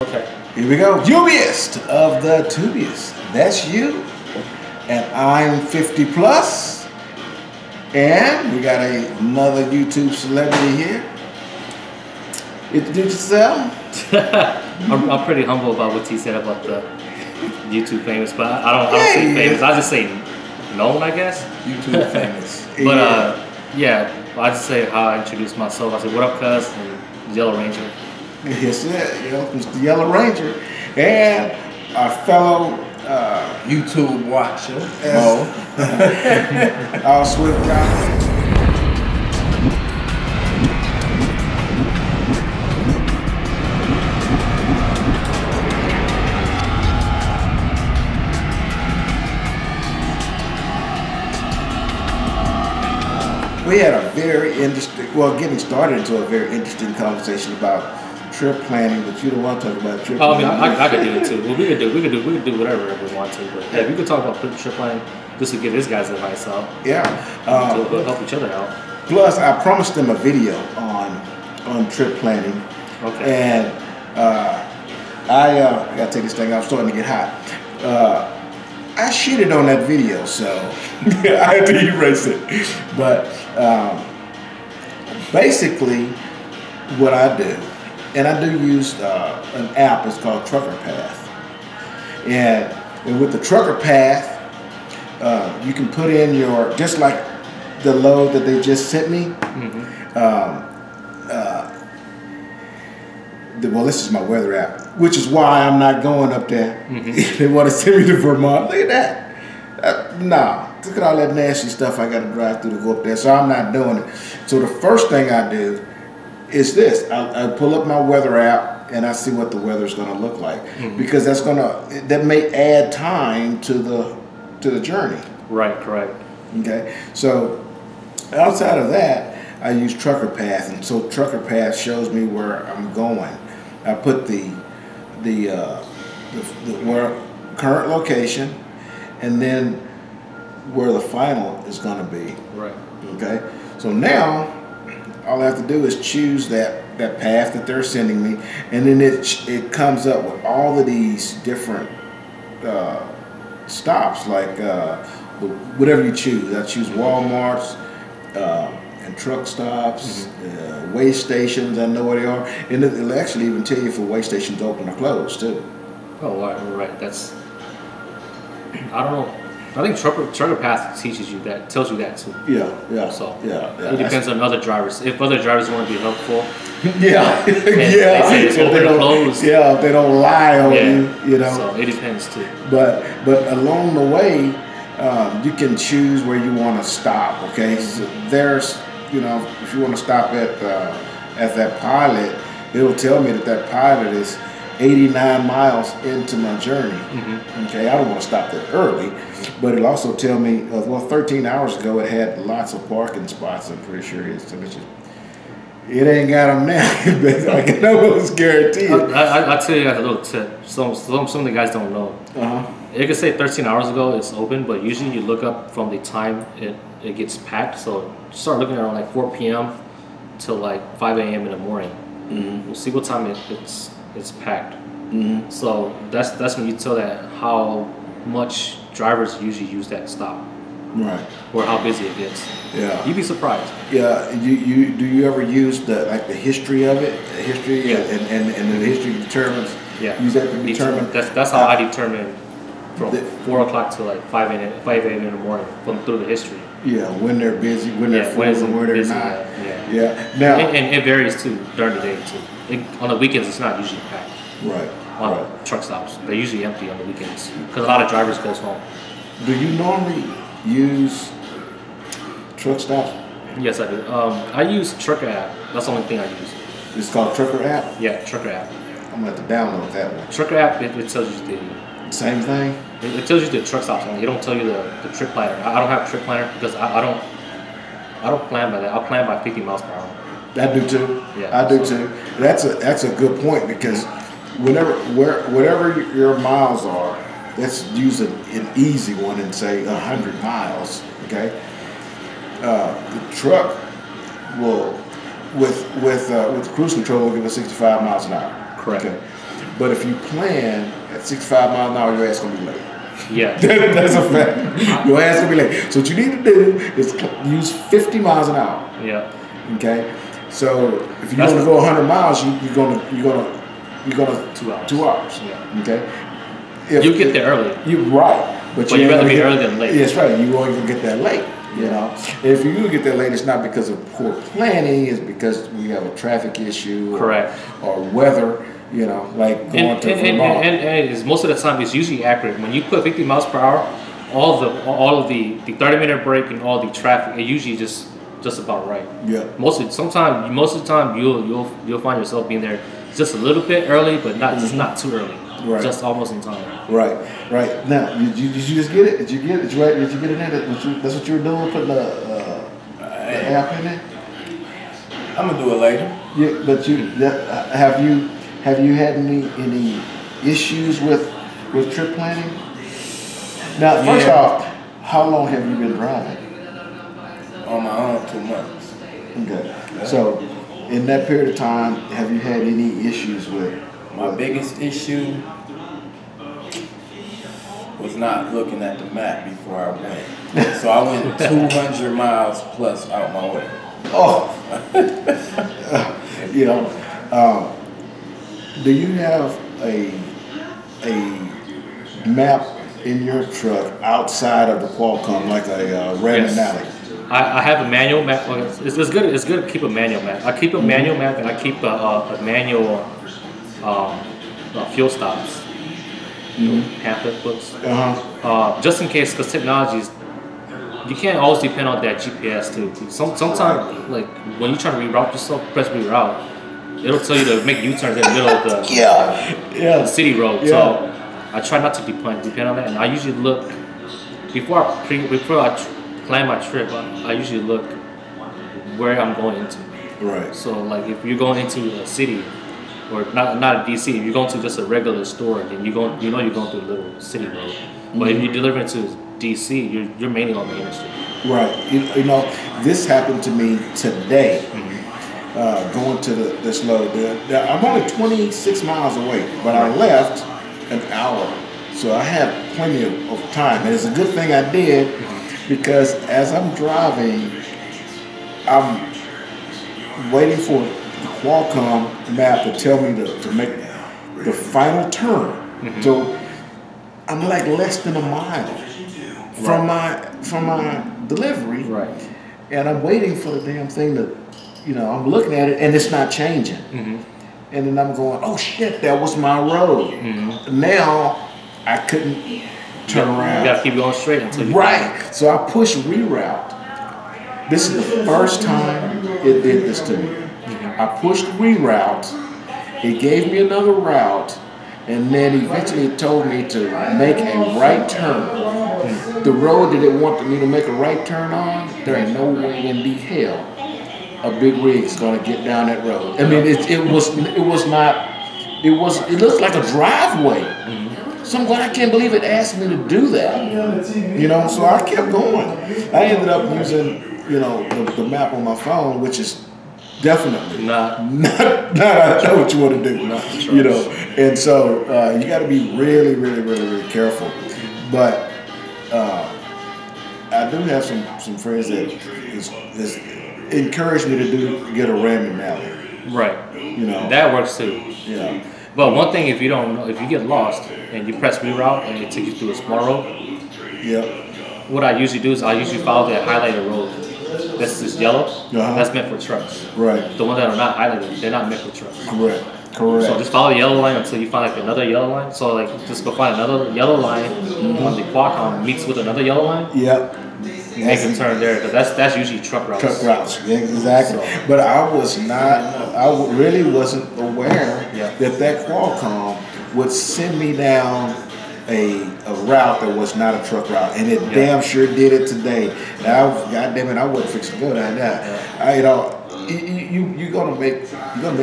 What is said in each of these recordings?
Okay. Here we go. Dubiest of the dubious. That's you. And I'm 50 plus. And we got another YouTube celebrity here. Introduce yourself. I'm pretty humble about what he said about the YouTube famous, but I don't say famous. I just say known, I guess. YouTube famous. But yeah, I just say how I introduced myself. I said, "What up, cuz?" And Yellow Ranger. Yes, sir. Mr. Yellow Ranger, and our fellow YouTube watcher, Mo, our Swifty guy. We had a very interesting, well, getting started into a very interesting conversation about trip planning, but you don't want to talk about trip planning. I could do it too. Well, we could do whatever we want to, but yeah, we could talk about trip planning just to give this guy's advice out. Yeah, to help each other out. Plus, I promised them a video on trip planning. Okay. And I gotta take this thing off. I'm starting to get hot. I shitted on that video, so I had to erase it. But basically, what I do, and I do use an app, it's called Trucker Path. And with the Trucker Path, you can put in your, just like the load that they just sent me. Well, this is my weather app, which is why I'm not going up there. They want to send me to Vermont. Look at that. Nah, look at all that nasty stuff I got to drive through to go up there. So I'm not doing it. So the first thing I do is this. I pull up my weather app and I see what the weather's going to look like, because that may add time to the journey. Right. Correct. Okay. So outside of that, I use Trucker Path, and so Trucker Path shows me where I'm going. I put the current location, and then where the final is going to be. Right. Okay. So now, all I have to do is choose that path that they're sending me, and then it comes up with all of these different stops, like whatever you choose. I choose Walmart's. And truck stops, way stations, I know where they are. And it'll actually even tell you if a way station's open or closed, too. Oh, right. That's, I don't know. I think Trucker Path teaches you that, tells you that, too. Yeah. So, yeah. It depends on other drivers. If other drivers want to be helpful. Yeah. They say it's open or closed. Yeah, if they don't lie on you know. So, it depends, too. But along the way, you can choose where you want to stop, okay? So there's, if you want to stop at that pilot, it'll tell me that pilot is 89 miles into my journey. Okay, I don't want to stop that early, but it'll also tell me, well, 13 hours ago it had lots of parking spots. I'm pretty sure it ain't got them now. I can almost guarantee it. I'll tell you guys a little tip. Some of the guys don't know. It could say 13 hours ago it's open, but usually you look up from the time it gets packed. So start looking around like 4 p.m. till like 5 a.m. in the morning. We'll see what time it's packed. So that's when you tell that how much drivers usually use that stop. Right. Or how busy it gets. Yeah. You'd be surprised. Yeah. Do you ever use the history of it? The history. Yeah. And the history determines. Yeah. Use that to determine. That's how I determine from 4 o'clock to like 5 a.m. in the morning through the history. Yeah. When they're busy, when they're full, and when they're busy, not. Yeah. Now. And it varies too during the day too. On the weekends, it's not usually packed. Right. On truck stops, they're usually empty on the weekends because a lot of drivers goes home. Do you normally use truck stops? Yes, I do. I use Trucker app. That's the only thing I use. It's called Trucker app? Yeah, Trucker app. I'm going to have to download that one. Trucker app, it tells you the... Same thing? It tells you the truck stops only. It don't tell you the trip planner. I don't have a trip planner because I don't plan by that. I'll plan by 50 miles per hour. I do too. Yeah, I do too. That's a good point, because whatever your miles are, let's use an easy one and say 100 miles, okay? The truck will, with cruise control, will give us 65 miles an hour. Correct. Okay. But if you plan at 65 miles an hour, your ass gonna be late. Yeah. That's a fact. Your ass gonna be late. So what you need to do is use 50 miles an hour. Yeah. Okay. So if you want to go 100 miles, you're gonna 2 hours. 2 hours. Yeah. Okay. You get there early. You're right. But you'd rather be early than late. That's right. You won't even get that late. You know, if you do get that late, it's not because of poor planning. It's because we have a traffic issue. Correct. Or weather. You know, like going to the mall. And most of the time, it's usually accurate. When you put 50 miles per hour, all of the 30-minute break and all the traffic, it usually just about right. Yeah. Most of the time, you'll find yourself being there just a little bit early, but not too early. Right. Just almost in time. Right. Now, did you just get it? Did you get it? Did you get it in there? That's what you were doing, putting the app in there? I'm gonna do it later. Yeah, but have you had any issues with trip planning? Now, first off, how long have you been driving? On my own, 2 months. Okay. So, in that period of time, have you had any issues with? My biggest issue was not looking at the map before I went. So I went 200 miles plus out my way. Oh, you know, do you have a map in your truck outside of the Qualcomm, like a random alley? I have a manual map. It's good. It's good to keep a manual map. I keep a manual map, and I keep a manual fuel stops. Pamphlet books. Just in case, because technologies, you can't always depend on that GPS too. Sometimes, like when you try to reroute yourself, press reroute, it'll tell you to make U-turns in the middle of the city road. Yeah. So I try not to depend on that, and I usually look before I plan my trip. I usually look where I'm going into. Right. So like if you're going into a city, or not a DC, if you're going to just a regular store, then you're going through a little city road. But if you're delivering to DC, you're mainly on the interstate. Right. You know, this happened to me today. Going to this load. I'm only 26 miles away, but I left an hour, so I have plenty of time. And it's a good thing I did, because as I'm driving, I'm waiting for the Qualcomm map to tell me to make the final turn. So I'm like less than a mile from my delivery, Right. and I'm waiting for the damn thing to, I'm looking at it and it's not changing. And then I'm going, oh shit, that was my road. Now I couldn't turn around. You gotta keep going straight until you So I push reroute. This is the first time it did this to me. I pushed reroute. It gave me another route, and then eventually it told me to make a right turn. The road that it wanted me to make a right turn on, there ain't no way in the hell a big rig's gonna get down that road. I mean, it looked like a driveway. So I'm going, I can't believe it asked me to do that. So I kept going. I ended up using, the map on my phone, which is definitely not I know what you want to do. And so you got to be really, really, really, really careful. But I do have some friends that is encouraged me to get a random alley. Right. That works too. Yeah. But one thing, if you don't know, if you get lost and you press reroute and it takes you through a small road, what I usually do is I usually follow that highlighted road. That's just yellow. That's meant for trucks. Right. The ones that are not highlighted, they're not meant for trucks. Correct. So just follow the yellow line until you find like another yellow line. So like just go find another yellow line on the Qualcomm meets with another yellow line. Yep. Make a turn there, because that's usually truck routes. Truck routes, yeah, exactly. So, but I really wasn't aware that Qualcomm would send me down a route that was not a truck route, and it damn sure did it today. Now, goddamn it, I wasn't fixing to go down there. You're gonna make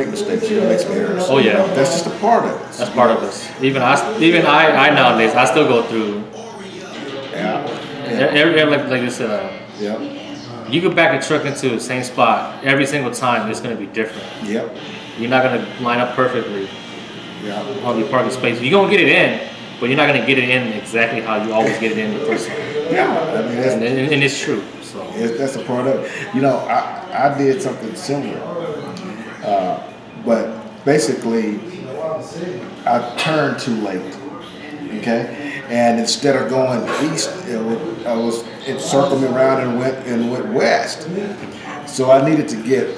mistakes. You're gonna make some errors. Oh yeah, that's just a part of it. That's part of this. Even I nowadays I still go through. Like you said, you can back a truck into the same spot every single time. It's going to be different. You're not going to line up perfectly. on the parking space. You're gonna get it in, but you're not gonna get it in exactly how you always get it in the first time. Yeah, I mean, and it's true. So that's a part of it. You know, I did something similar, but basically I turned too late. Okay, and instead of going east, it circled me around and went west. So I needed to get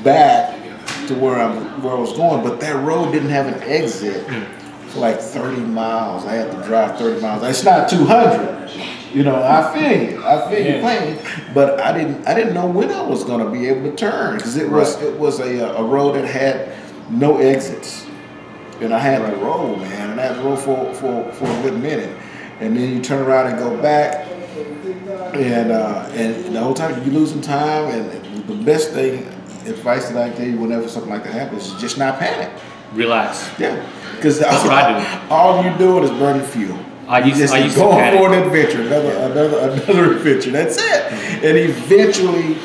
back to where I was going, but that road didn't have an exit for like 30 miles. I had to drive 30 miles. It's not 200, you know. I feel you playing, but I didn't know when I was going to be able to turn because it was a road that had no exits, and I had to roll, man, and I had to roll for a good minute, and then you turn around and go back, and the whole time you're losing time. And the best advice that I give you whenever something like that happens is just not panic. Relax. Yeah, because that's what I do. All you're doing is burning fuel. I used to go for an adventure, another adventure. That's it. And eventually,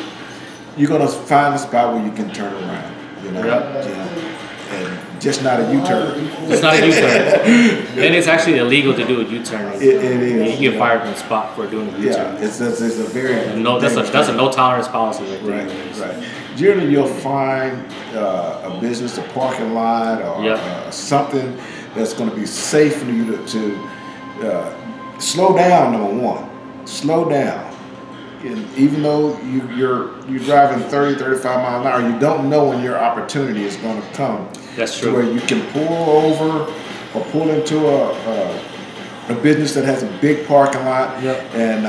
you're gonna find a spot where you can turn around. You know, and just not a U-turn. It's not a U-turn, and it's actually illegal to do a U-turn. It is. You get fired from the spot for doing a U-turn. Yeah, it's a very that's a no tolerance policy right there. Right. Generally, you'll find a business, a parking lot, or something that's going to be safe for you to slow down. Number one, slow down. And even though you're driving 30, 35 miles an hour, you don't know when your opportunity is going to come. That's true. Where you can pull over or pull into a business that has a big parking lot, and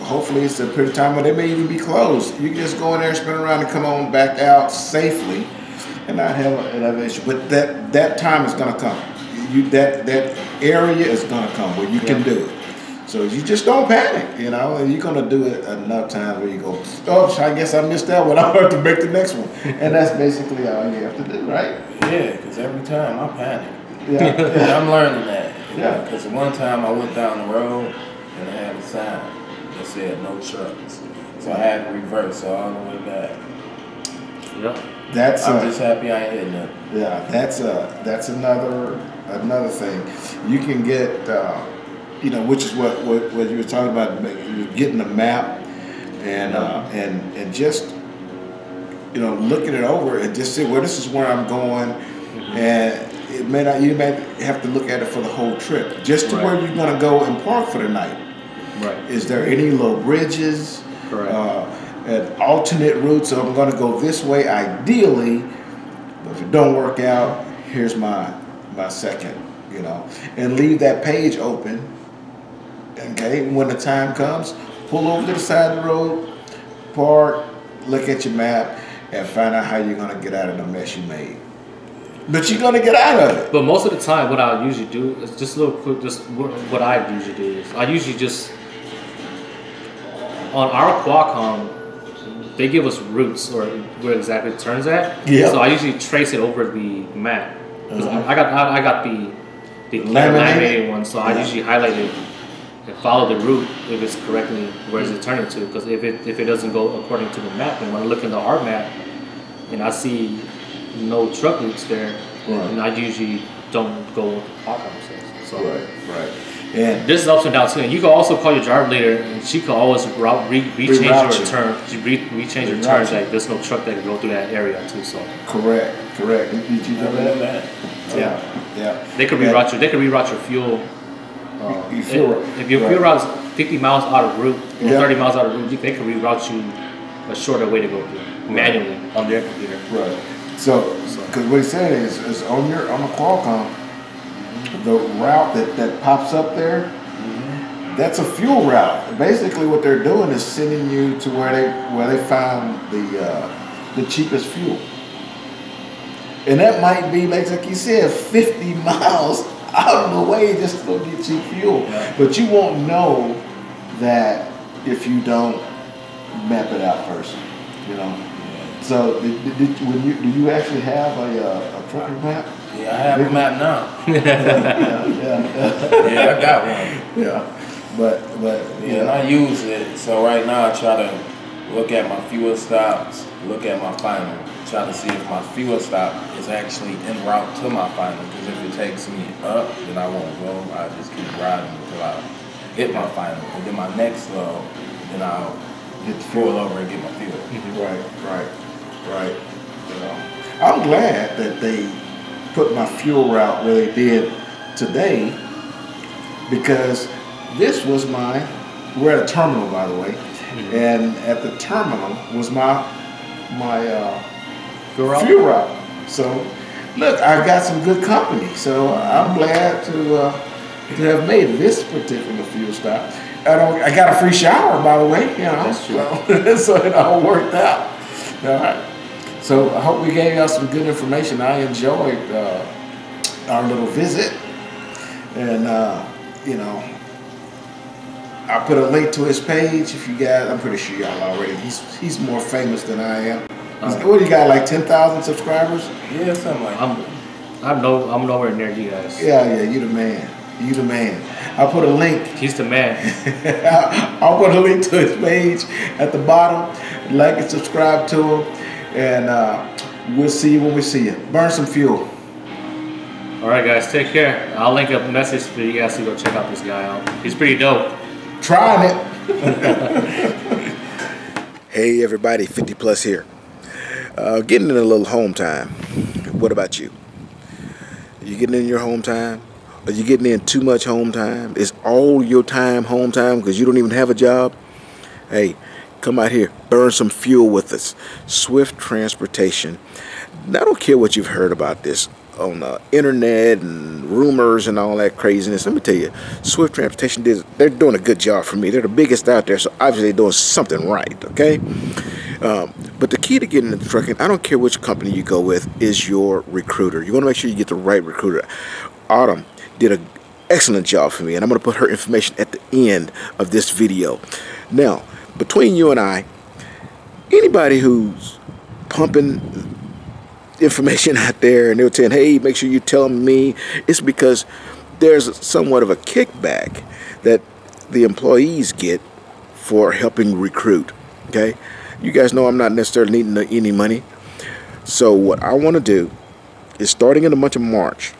hopefully it's a period of time where they may even be closed. You can just go in there, spin around, and come on back out safely, and not have an issue. But that time is going to come. That area is going to come where you can do it. So you just don't panic, you know, and you're going to do it enough times where you go, oh, I guess I missed that one. I'll have to make the next one. And that's basically all you have to do, right? Yeah, because every time I panic. Yeah. I'm learning that. Yeah. Because one time I went down the road and I had a sign that said no trucks. So I had to reverse all the way back. Yeah. I'm just happy I ain't hitting it. Yeah, that's another thing. You can get... you know, which is what you were talking about, getting a map and just, you know, looking it over and just say, well, this is where I'm going, and you may have to look at it for the whole trip, just to where you're going to go and park for the night. Right. Is there any low bridges? Correct. And alternate routes? So I'm going to go this way, ideally, but if it don't work out, here's my second, you know, and leave that page open. Okay, when the time comes, pull over to the side of the road, park, look at your map, and find out how you're going to get out of the mess you made. But you're going to get out of it. But most of the time, what I usually do is just a little quick. Just what I usually do is I usually just on our Qualcomm, they give us routes or where exactly it turns at. Yeah. So I usually trace it over the map. I got the laminated one, so I usually highlight it and follow the route if it's correctly where is it turning to. Because if it doesn't go according to the map, and when I look into our map and I see no truck routes there, and I usually don't go with the Qualcomm says. So Right. And this is ups and downs too. And you can also call your driver later, and she can always rechange your turn. Rechange your turns. Like there's no truck that can go through that area too. So correct. Did you know that? Yeah. They could Yeah. reroute your. They could reroute your fuel. If your fuel route is 50 miles out of route or 30 miles out of route, they could reroute you a shorter way to go through manually on their computer. Right. So, because what he's saying is on the Qualcomm, the route that pops up there, that's a fuel route. Basically, what they're doing is sending you to where they found the cheapest fuel, and that might be like you said, 50 miles out of the way just to go get cheap fuel. Yeah. But you won't know that if you don't map it out first, you know. So, do you actually have a trucking map? Yeah, I have a map now. Yeah, I got one. Yeah, but and I use it. So right now I try to look at my fuel stops, look at my final try to see if my fuel stop is actually en route to my final. Because if it takes me up, then I won't go. I just keep riding until I hit my final. And then my next load, then I'll pull over and get my fuel. Right. You know, I'm glad that they put my fuel route where they did today, because this was we're at a terminal, by the way, and at the terminal was my fuel route. So look, I've got some good company, so I'm glad to have made this particular fuel stop. I got a free shower, by the way, you know. That's true. So it all worked out. All right. So I hope we gave y'all some good information. I enjoyed our little visit, and you know, I put a link to his page. If you guys, I'm pretty sure y'all already. He's more famous than I am. What do you got? Like 10,000 subscribers? Yeah, something like that. I'm nowhere near you guys. Yeah, you the man. You the man. I'll put a link. He's the man. I'll put a link to his page at the bottom. Like and subscribe to him, and we'll see you when we see you. Burn some fuel. All right, guys, take care. I'll link up a message for you guys to go check out this guy out. He's pretty dope. Trying it. Hey everybody, 50 Plus here. Getting in a little home time. What about you? Are you getting in your home time? Are you getting in too much home time? Is all your time home time because you don't even have a job? Hey, come out here, burn some fuel with us. Swift Transportation. I don't care what you've heard about this on the internet and rumors and all that craziness. Let me tell you, Swift Transportation, they're doing a good job for me. They're the biggest out there, so obviously they're doing something right, okay? But the key to getting into trucking, I don't care which company you go with, is your recruiter. You want to make sure you get the right recruiter. Autumn did an excellent job for me, and I'm going to put her information at the end of this video. Now, between you and I, anybody who's pumping information out there and they're saying, hey, make sure you tell me, it's because there's somewhat of a kickback that the employees get for helping recruit, okay? You guys know I'm not necessarily needing any money. So what I want to do is, starting in the month of March,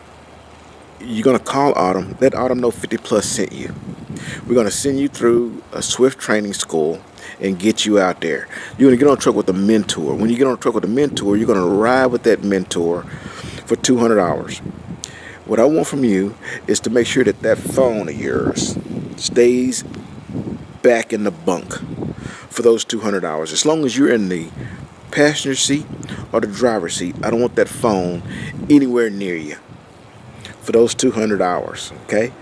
you're going to call Autumn, let Autumn know 50 Plus sent you. We're going to send you through a Swift training school and get you out there. You're going to get on a truck with a mentor. When you get on a truck with a mentor, you're going to ride with that mentor for 200 hours. What I want from you is to make sure that that phone of yours stays back in the bunk for those 200 hours. As long as you're in the passenger seat or the driver's seat, I don't want that phone anywhere near you for those 200 hours, okay?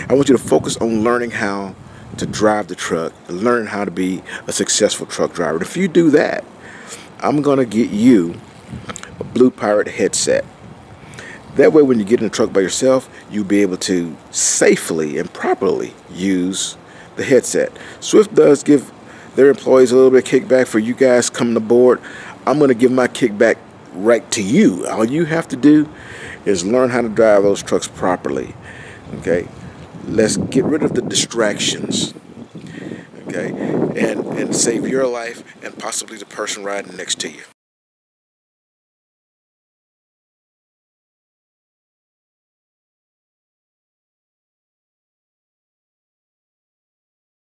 I want you to focus on learning how to drive the truck, learn how to be a successful truck driver. If you do that, I'm going to get you a Blue Pirate headset. That way, when you get in the truck by yourself, you'll be able to safely and properly use the headset. Swift does give their employees a little bit of kickback for you guys coming aboard. I'm going to give my kickback right to you. All you have to do is learn how to drive those trucks properly, okay? Let's get rid of the distractions, okay, and save your life and possibly the person riding next to you.